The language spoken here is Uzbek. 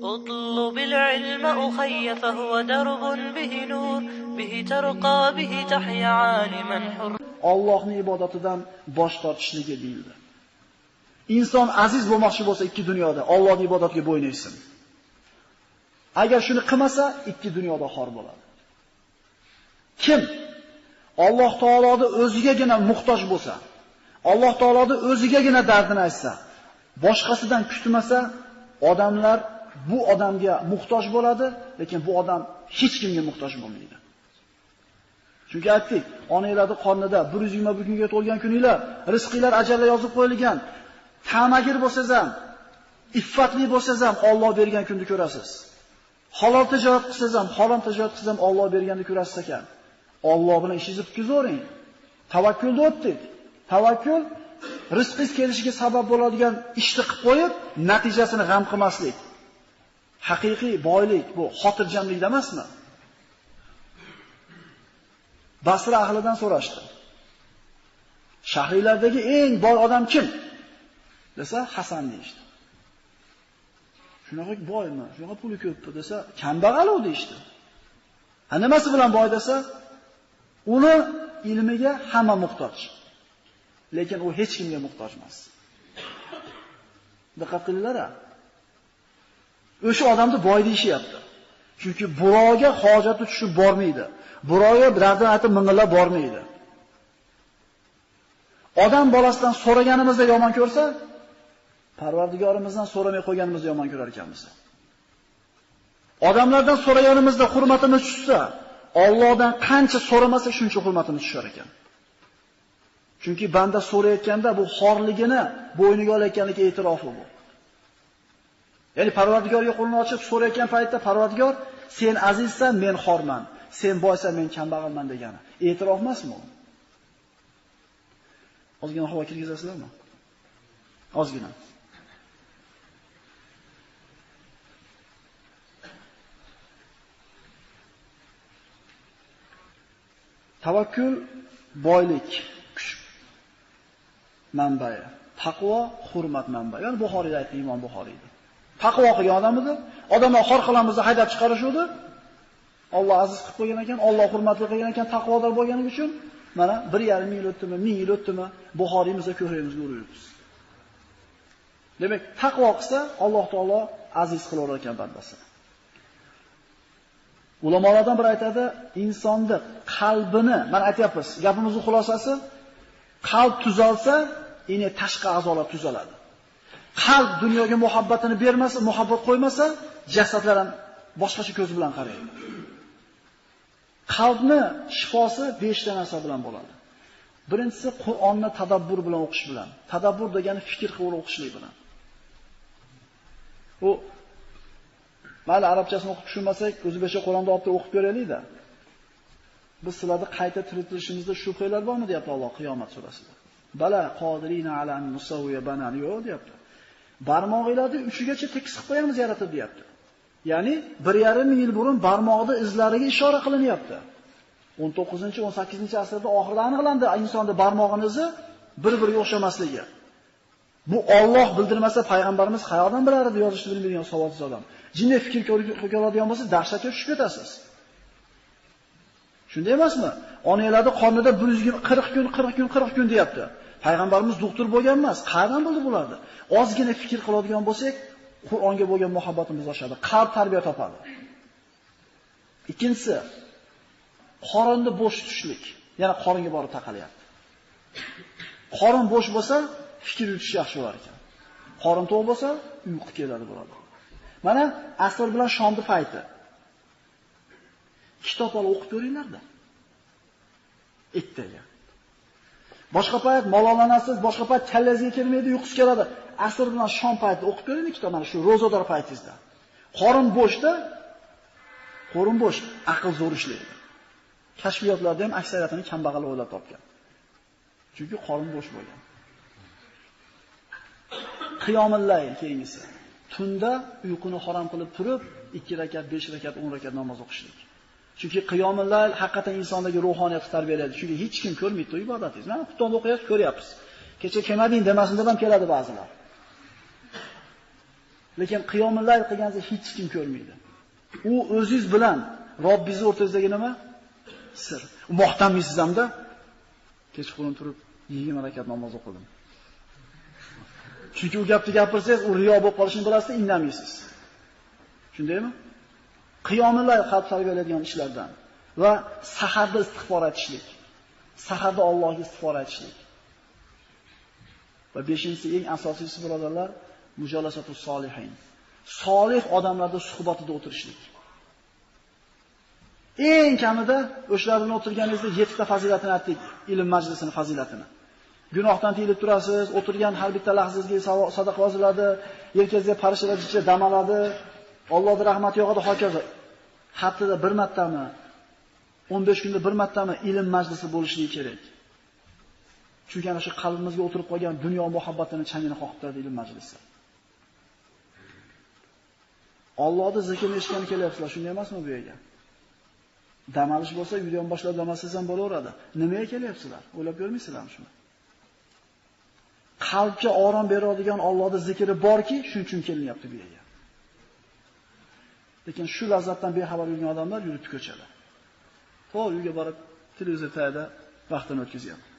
اطلب العلم أخي فهو درب به نور به ترقى به تحيا عالما حر. Allohning ibodatidan bosh tortishligi deyildi. Inson aziz bo'lmoqchi bo'lsa ikki dunyoda Allohning ibodatiga bo'yinsin. Agar shuni qilmasa, ikki dunyoda xor bo'ladi. Kim Alloh taoloning o'zigagina muhtoj bo'lsa, Alloh taoloning o'zigagina dardini aytsa, boshqasidan kutmasa, odamlar bu odamga muhtoj bo'ladi, lekin bu odam hech kimga muhtoj bo'lmaydi. Chunki aytdik, onanglarning qornida 121 kunga to'lgan kuninglar, rizqinglar ajalla yozib qo'yilgan. Ta'magir bo'lsangiz ham, iffatli bo'lsangiz ham Alloh bergan kunni ko'rasiz. Halol tijorat qilsangiz ham, harom tijorat qilsangiz ham Alloh berganini ko'rasiz ekan. Alloh bilan ishingizni bitkazavering. Tavakkulni o'tdik. Tavakkul rizqingiz kelishiga sabab bo'ladigan ishni qilib qo'yib, natijasini g'am qilmaslik. Haqiqiy boylik bu xotirjamlikda emasmi? Basra ahlidan so'rashdi. Shahriylardagi eng boy odam kim? Desa, Hasan deydi. Shunaqa boymi? Shunaqa puli ko'pmi desa, kambag'al u deydi. Nimasi bilan boy desa, uni ilmiga hamma muhtoj. Lekin u hech kimga muhtoj emas. Diqqat qilinglar. O'sha odamni boy deyishyapti. Chunki birovga hojati tushib bormaydi. Birovga dardini aytib ming'illab bormaydi. Odam bolasidan so'raganimizda yomon ko'rsa, Parvardigorimizdan so'ramay qo'yganimizda yomon ko'rar ekanmiz. Odamlardan so'raganimizda hurmatimiz tushsa, Allohdan qancha so'ramasak shuncha hurmatimiz tushar ekan. Chunki banda so'rayotganda bu xorligini bo'yniga olayotganligi e'tirofi bu. Ya'ni Parvardigorga qo'lini ochib so'rayotgan paytda Parvardigor, sen azizsan, men xorman, sen boysan, men kambag'alman degani. E'tirof emasmi u? Ozgina havo kirgizasizlarmi? Ozgina. Tavakkul boylik, kuch manbai, taqvo hurmat manbai. Ya'ni Buxoriyda aytdi, Imom Buxoriyda. Taqvo qilgan odam edi, odamlar xor qilamizni haydab chiqarishdi. Alloh aziz qilib qo'ygan ekan, Alloh hurmatli qilgan ekan, taqvodor bo'lgani uchun mana 1,5 yil o'tdimi, 1000 yil o'tdimi, Buxoriyimizda ko'hrimizga uribmiz. Demak, taqvo qilsa Alloh taolo aziz qilar ekan bandasini. Ulamolardan biri aytadi, insonni qalbini, mana aytyapmiz, gapimizning xulosasi, qalb tuzalsa, ine tashqi a'zolar tuzaladi. Qalb dunyoga muhabbatini bermasa, muhabbat qo'ymasa, jasadlar ham boshqacha ko'z bilan qaraydi. Qalbni shifosi 5 ta narsa bilan bo'ladi. Birinchisi Qur'onni tadabbur bilan o'qish bilan. Tadabbur degani fikr qilib o'qishlik bilan. U mayli arabchasini o'qib tushunmasak, o'zbekcha Qur'onni olib o'qib ko'raylik-da. Biz sizlarni qayta tirilishimizda shubhalar bormi deyapti Alloh qiyomat surasida. Bala qodirina ala an nusawwiya banan yo'q deyapti. Barmoqlarni uchigacha tekis qilib qo'yamiz yaratib deyapti. Ya'ni 1,5 yil burun barmoqning izlariga ishora qilinyapti. 19-18-asrda oxirida aniqlandi insonning barmog'ining izi bir-biriga o'xshamasligi. Bu Alloh bildirmasa payg'ambarimiz qayerdan bilar edi yozishni bilmaydigan savodsiz odam. Jinni fikr ko'radigan bo'lsa dahshatga tushib ketasiz. Shunday emasmi? Onanglarning qornida 40 kun deyapti. Payg'ambarimiz doktor bo'lgan emas, qayerdan bildi bularni? Ozgina fikr qiladigan bo'lsak, Qur'onga bo'lgan muhabbatimiz oshadi, qalb tarbiya topadi. Ikkinchisi, qorinni bo'sh tutishlik. Yana qoringa borib taqalyapti. Qorin bo'sh bo'lsa, fikr yuritish yaxshi bo'lar ekan. Qorin to'q bo'lsa, uyqu keladi bo'ladi. Mana asr bilan shomni payti. Kitob olib o'qib ko'ringlar-da. Ertaga. Boshqa payt malolanasiz, boshqa payt kallangizga kelmaydi, uyqus keladi. Asr bilan shom paytida o'qib ko'ringlar kitob mana shu rozador paytingizda. Qorin bo'shda, qorin bo'sh, aql zo'r ishlaydi. Kashfiyotlarda ham aksariyatini kambag'al o'ylab topgan. Chunki qorin bo'sh bo'lgan. Qiyomul layl keyingisi. Tunda uyquni harom qilib turib, 2 rakat, 5 rakat, 10 rakat namoz o'qishlik. Chunki qiyomul layl haqiqatan insondagi ruhoniyatni tarbiyalaydi. Chunki hech kim ko'rmaydi ibodatingizni. Mana Xuftonda o'qiyapsiz, ko'ryapsiz. Kecha kelmading demasin deb ham keladi ba'zilar. Lekin qiyomul layl qilganingizda hech kim ko'rmaydi. U o'zingiz bilan Robbingiz o'rtasidagi nima? Sir. Maqtanmaysiz hamda kechqurun turib 20 rakat namoz o'qidim. Chunki u gapni gapirsangiz, u riyo bo'lib qolishini bilasizda, indamaysiz. Shundaymi? Qiyomul layl qalb tarbiyaladigan ishlardan va saharda istig'for etishlik. Saharda Allohga istig'for etishlik. Va 5-inchisi eng asosiysi birodarlar, mujolasatus solihin. Solih odamlarning suhbatida o'tirishlik. Eng kamida o'shalarning o'tirganingizda 7 ta fazilatini aytdik, ilm majlisining fazilatini. Gunohdan tiyilib turasiz, o'tirgan har bitta lahzangizga sadaqa yoziladi, yelkangizga parishlar ichiga dam oladi, Allohning rahmati yog'adi, hokazo. Haftada bir martami, 15 kunda bir martami ilm majlisi bo'lishligi kerak. Chunki ana shu qalbimizga o'tirib qolgan dunyo muhabbatini changini qoqib ilm majlisi. Allohning zikrini eshitgani kelyapsizlar, shunday emasmi bu yerga? Dam olish bo'lsa, uydan boshlab dam olsangiz ham bo'laveradi. Nimaga kelyapsizlar? O'ylab ko'rmaysizlarmi shuni? Qalbga orom beradigan Allohning zikri borki, shuning uchun kelinyapti bu yerga. Lekin shu lazzatdan bexabar yurgan odamlar yuribdi ko'chada. Uyga borib televizor tayida vaqtini o'tkazyapti.